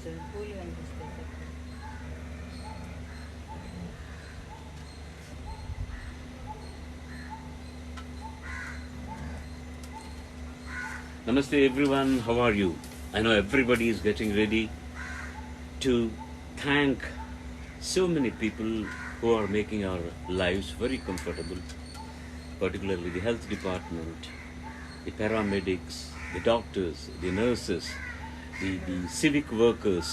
Sir పూలు కనిపిస్తాయి sir. Namaste everyone, how are you? I know everybody is getting ready to thank so many people who are making our lives very comfortable, particularly the health department, the paramedics, the doctors, the nurses, the civic workers,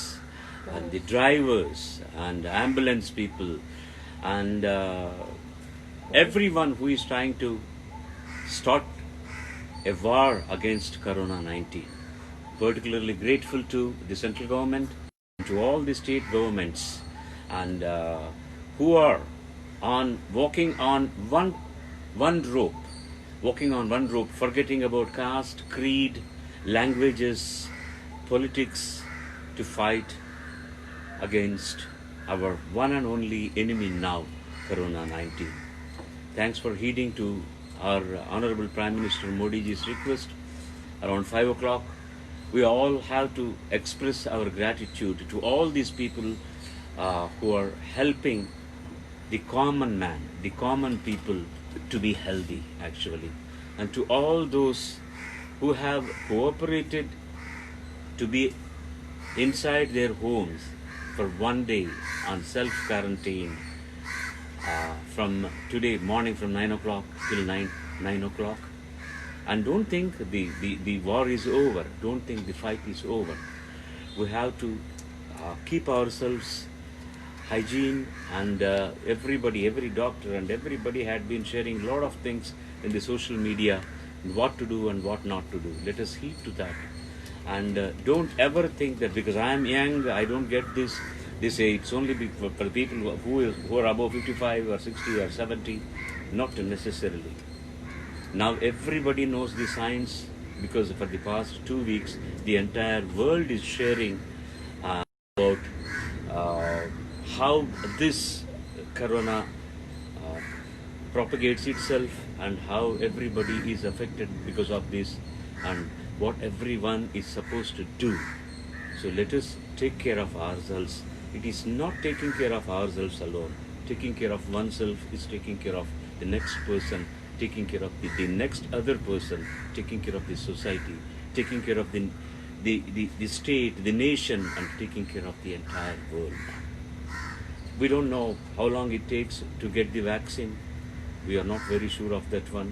and the drivers, and ambulance people, and everyone who is trying to start a war against Corona 19. Particularly grateful to the central government, to all the state governments, and who are walking on one rope, forgetting about caste, creed, languages, politics, to fight against our one and only enemy now, Corona 19. Thanks for heeding to our Honorable Prime Minister Modi ji's request. Around 5 o'clock, we all have to express our gratitude to all these people who are helping the common man, the common people to be healthy actually, and to all those who have cooperated to be inside their homes for one day on self-quarantine from today morning from 9 o'clock till 9 o'clock. And don't think the war is over. Don't think the fight is over. We have to keep ourselves hygiene, and every doctor and everybody had been sharing a lot of things in the social media, what to do and what not to do. Let us heed to that. And don't ever think that because I am young, I don't get this age. It's only for the people who are above 55 or 60 or 70, not necessarily. Now everybody knows the science, because for the past 2 weeks the entire world is sharing about how this corona propagates itself, and how everybody is affected because of this, and what everyone is supposed to do. So let us take care of ourselves. It is not taking care of ourselves alone. Taking care of oneself is taking care of the next person, taking care of the next other person, taking care of the society, taking care of the state, the nation, and taking care of the entire world. We don't know how long it takes to get the vaccine. We are not very sure of that one.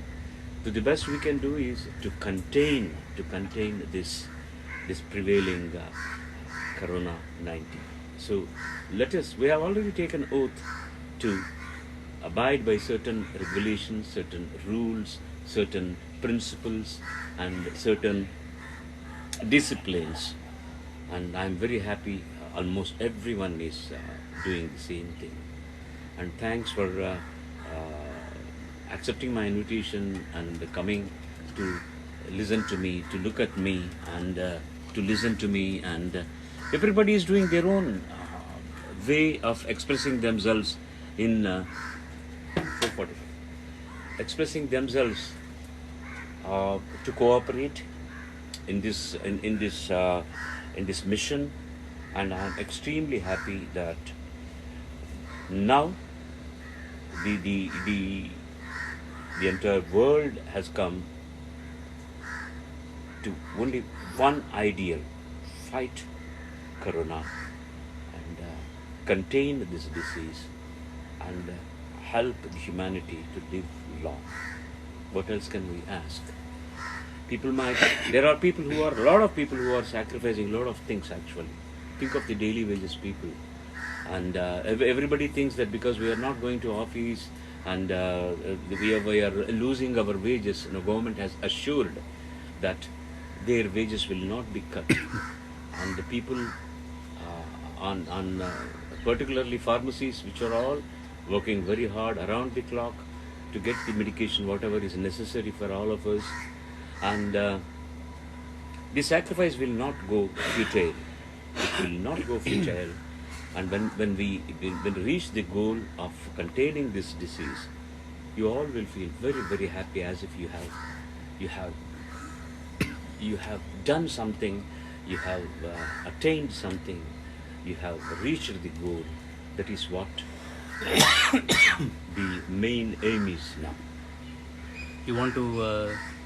So the best we can do is to contain this prevailing Corona 19. So we have already taken oath to abide by certain regulations, certain rules, certain principles, and certain disciplines. And I'm very happy almost everyone is doing the same thing. And thanks for accepting my invitation and coming to listen to me, to look at me, and to listen to me. And everybody is doing their own way of expressing themselves in 445, expressing themselves to cooperate in this mission. And I'm extremely happy that now the entire world has come to only one ideal: fight corona and contain this disease, and help the humanity to live long. What else can we ask? There are a lot of people who are sacrificing a lot of things actually. Think of the daily wages people. And everybody thinks that because we are not going to office and we are losing our wages, government has assured that their wages will not be cut. And the people on particularly pharmacies, which are all working very hard around the clock to get the medication, whatever is necessary for all of us. And the sacrifice will not go futile. It will not go futile. And when we reach the goal of containing this disease, you all will feel very, very happy, as if you have done something you have attained something, you have reached the goal. That is what the main aim is now. You want to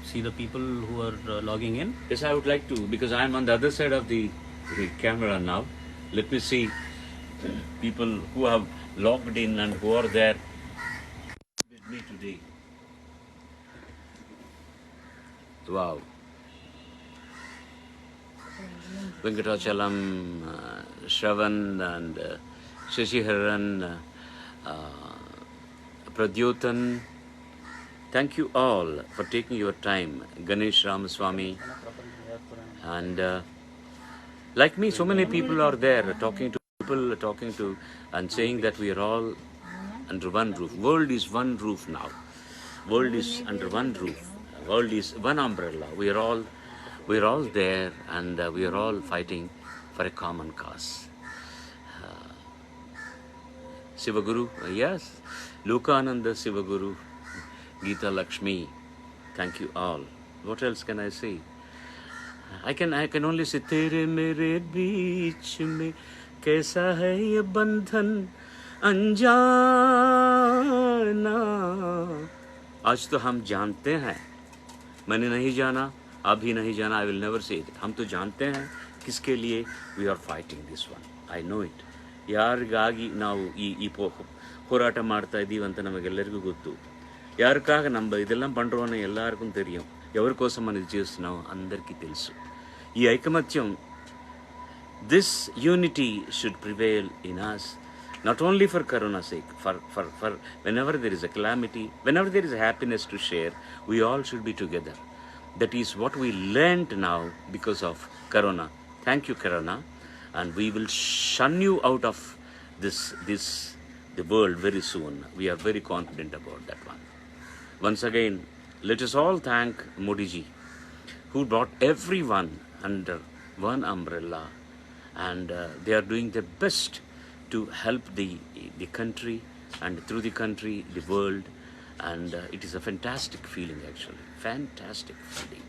see the people who are logging in? Yes, I would like to, because I'm on the other side of the camera now. Let me see people who have logged in and who are there with me today. Wow. Venkatachalam, Shravan and Shashiharan, Pradyutan. Thank you all for taking your time. Ganesh Ramaswamy. And like me, so many people are there talking to and saying that we are all under one roof. World is one roof now. World is under one roof. World is one umbrella. We are all there, and we are all fighting for a common cause. Sivaguru, yes. Lokananda Sivaguru, Geeta Lakshmi. Thank you all. What else can I say? I can only say तेरे मेरे बीच में कैसा है ये बंधन अनजाना. आज तो हम जानते हैं. मैंने नहीं जाना, अभी नहीं जाना. I will never say it. हम तो जानते हैं किसके लिए we are fighting this one. I know it. ಯಾರಿಗಾಗಿ ನಾವು ಈ ಹೋರಾಟ ಮಾಡ್ತಾ ಇದ್ದೀವಿ ಅಂತ ನಮಗೆಲ್ಲರಿಗೂ ಗೊತ್ತು. ಯಾರಿಗಾಗ நம்ம இதெல்லாம் பண்றோம்னு எல்லாருக்கும் தெரியும். ఎవరి కోసం మనం ఇది చేస్తున్నాం అందరికీ తెలుసు. ఈ ఐకమత్యం, this unity should prevail in us, not only for Corona sake, for whenever there is a calamity, whenever there is a happiness to share, we all should be together. That is what we learned now because of Corona. Thank you, Corona, and we will shun you out of the world very soon. We are very confident about that one. Once again, let us all thank Modi ji, who brought everyone under one umbrella, and they are doing their best to help the country, and through the country, the world, and it is a fantastic feeling actually, fantastic feeling.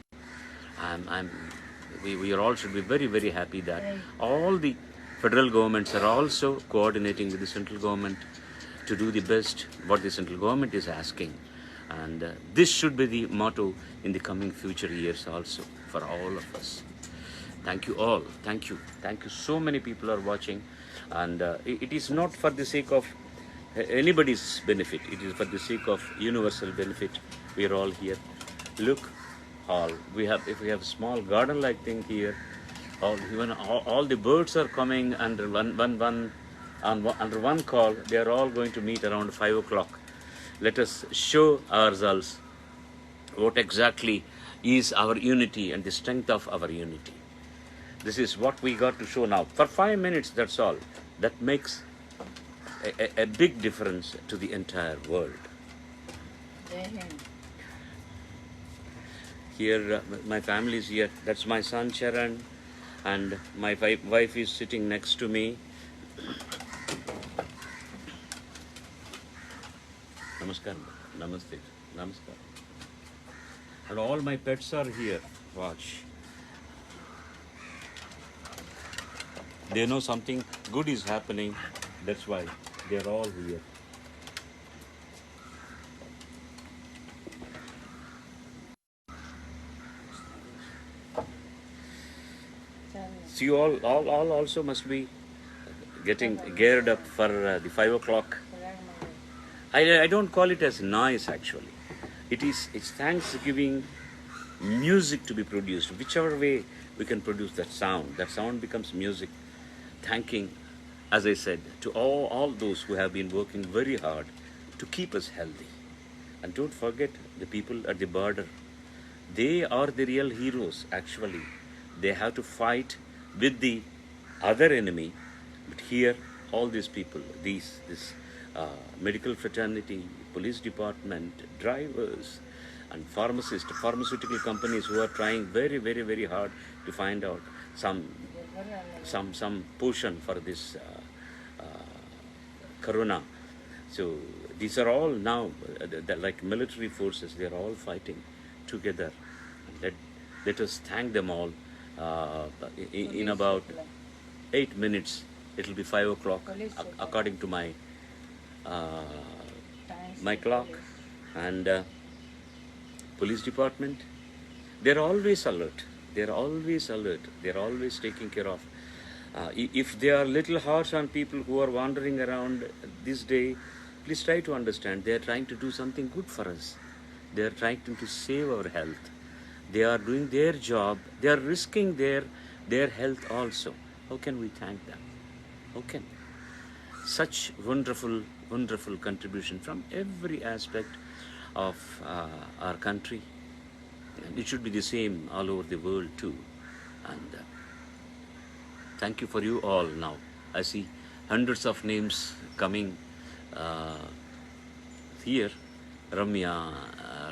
We are all should be very, very happy that all the federal governments are also coordinating with the central government to do the best what the central government is asking. And this should be the motto in the coming future years also for all of us. Thank you all. Thank you. Thank you. So many people are watching, and it is not for the sake of anybody's benefit. It is for the sake of universal benefit. We are all here. Look, all if we have a small garden-like thing here, all the birds are coming under under one call. They are all going to meet around 5 o'clock. Let us show ourselves what exactly is our unity and the strength of our unity. This is what we got to show now. For 5 minutes, that's all. That makes a big difference to the entire world. Here, my family is here. That's my son, Charan, and my wife is sitting next to me. Namaskar. Namaste. Namaskar. And all my pets are here. Watch. They know something good is happening. That's why they're all here. So you all also must be getting geared up for the 5 o'clock. I don't call it as noise actually. It's Thanksgiving music to be produced. Whichever way we can produce that sound becomes music. Thanking, as I said, to all those who have been working very hard to keep us healthy. And don't forget the people at the border. They are the real heroes actually. They have to fight with the other enemy. But here, all these people, this medical fraternity, police department, drivers, and pharmaceutical companies who are trying very, very, very hard to find out some potion for this Corona. So these are all now like military forces. They are all fighting together. Let us thank them all In about 8 minutes, it will be 5 o'clock according to uh, my clock. And police department, they're always alert. They're always alert. They're always taking care of. If they are little harsh on people who are wandering around this day, please try to understand. They are trying to do something good for us. They are trying to save our health. They are doing their job. They are risking their health also. How can we thank them? How can? Such wonderful, wonderful contribution from every aspect of our country. And it should be the same all over the world too. And thank you for you all now. I see hundreds of names coming here. Ramya,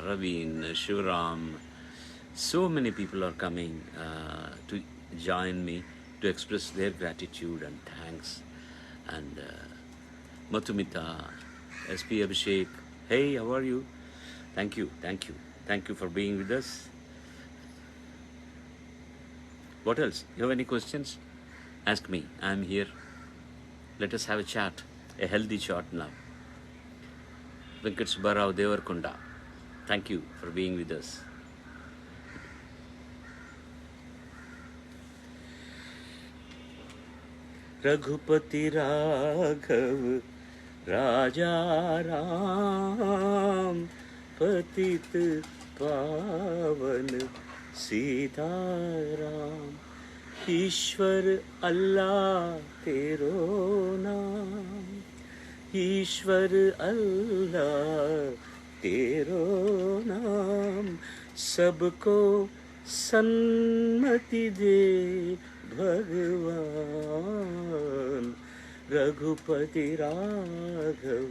Raveen, Shivaram. So many people are coming to join me to express their gratitude and thanks. And Matumita, SP Abhishek, hey, how are you? Thank you, thank you. Thank you for being with us. What else? You have any questions? Ask me. I'm here. Let us have a chat, a healthy chat now. Venkat Subbarao Devarkonda, thank you for being with us. Raghupati Raghav राजा राम पतित पावन सीताराम ईश्वर अल्लाह तेरो नाम ईश्वर अल्लाह तेरो नाम सबको सन्मति दे भगवान रघुपति राघव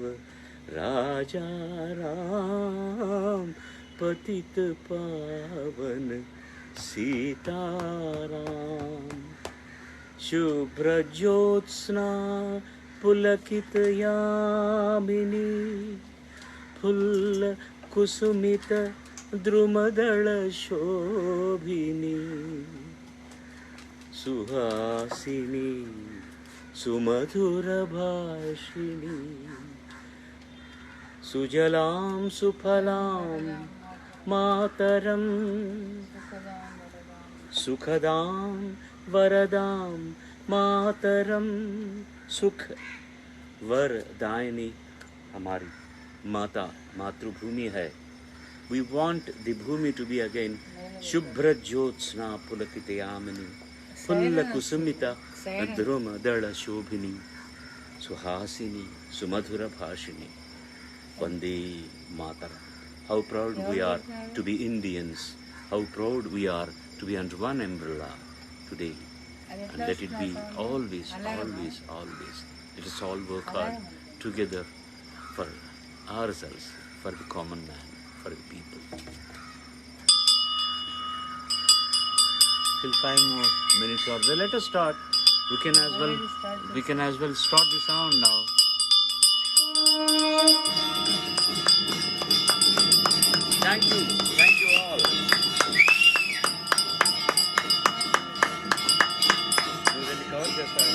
राजा राम पतित पावन सीताराम शुभ्र ज्योत्स्ना पुलकित यामिनी फुल्ल कुसुमित द्रुमदल शोभिनी सुहासिनी सुमधुर भाषिणी सुजलां सुफलां मातरं सुखदां वरदां मातरं सुख वरदायिनी हमारी माता मातृभूमि है. We want the bhumi to be again Shubhra Jyotsna Pulakitayamini Pulla Kusumita Druma Dala Shobhini Suhasini Sumadhura Bhashini Vande Mataram. How proud we are to be Indians. How proud we are to be under one umbrella today. And let it be always, always, always. Let us all work hard together for ourselves, for the common man, for the people. Till 5 more minutes or there. Let us start. We can as well start the sound now. Thank you all. You will cover this time.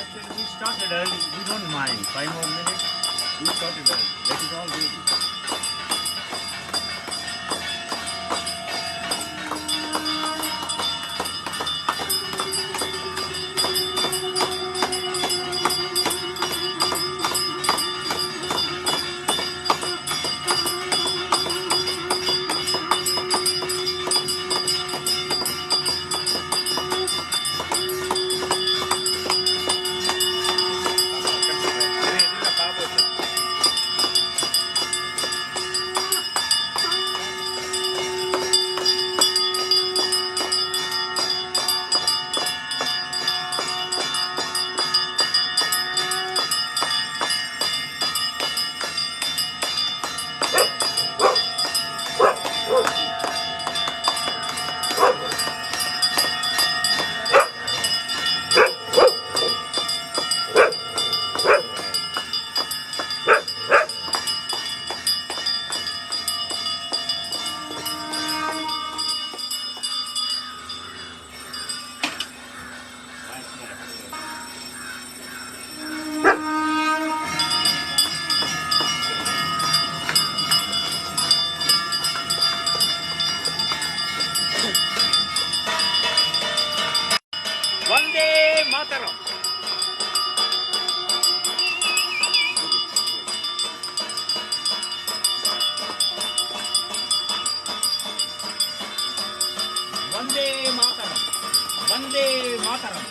Actually, we started early. We don't mind. 5 more minutes. We started early. That is all really. Vande Mataram. Vande Mataram. Vande Mataram.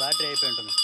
Battery అయిపోయి ఉంటుంది.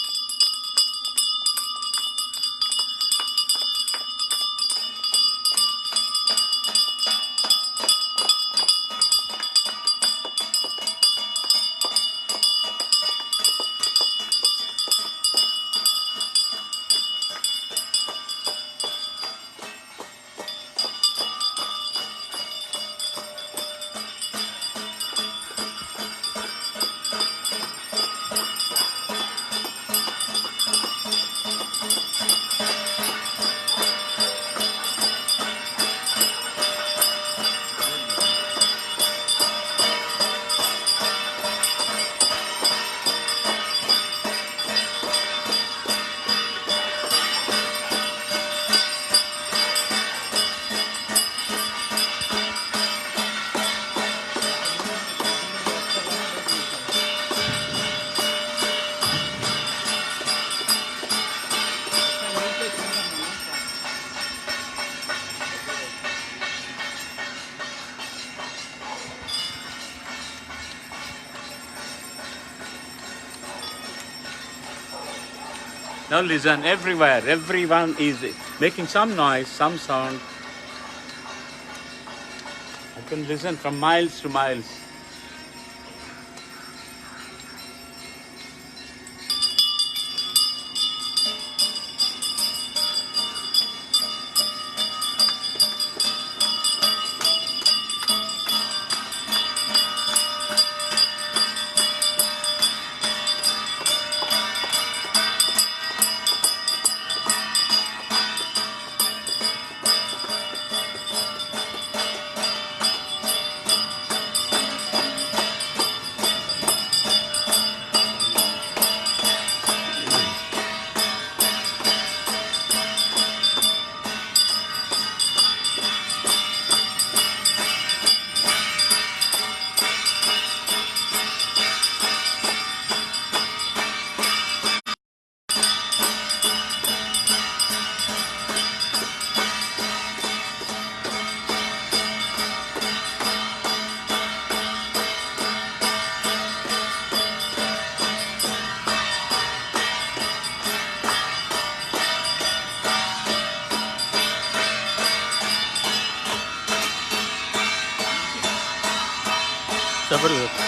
Now listen, everywhere, everyone is making some noise, some sound. I can listen from miles to miles. जबरदस्त।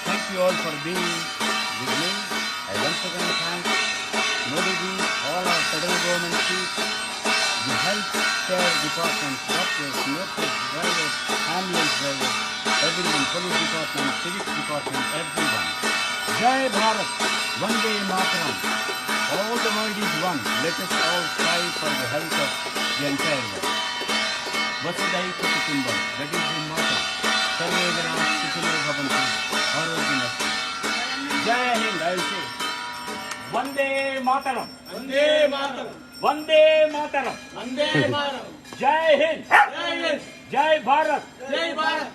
Thank you all for being with me. I once again thank Modi ji, all our federal government chiefs, the health care department, doctors, nurses, drivers, ambulance drivers, everyone, police department, civics department, everyone. Jai Bharat, Vande Mataram. All the world is one. Let us all strive for the health of the entire world. Vasudhaiva Kutumbam, that is the motto. Sarve Jana Sukhino Bhavantu, Arogyastu. Jai Hind, I will say. Vande Mataram. Vande Mataram Vande Mataram. Vande Mataram Jai Hind. जय Hind Jai Bharat. जय भारत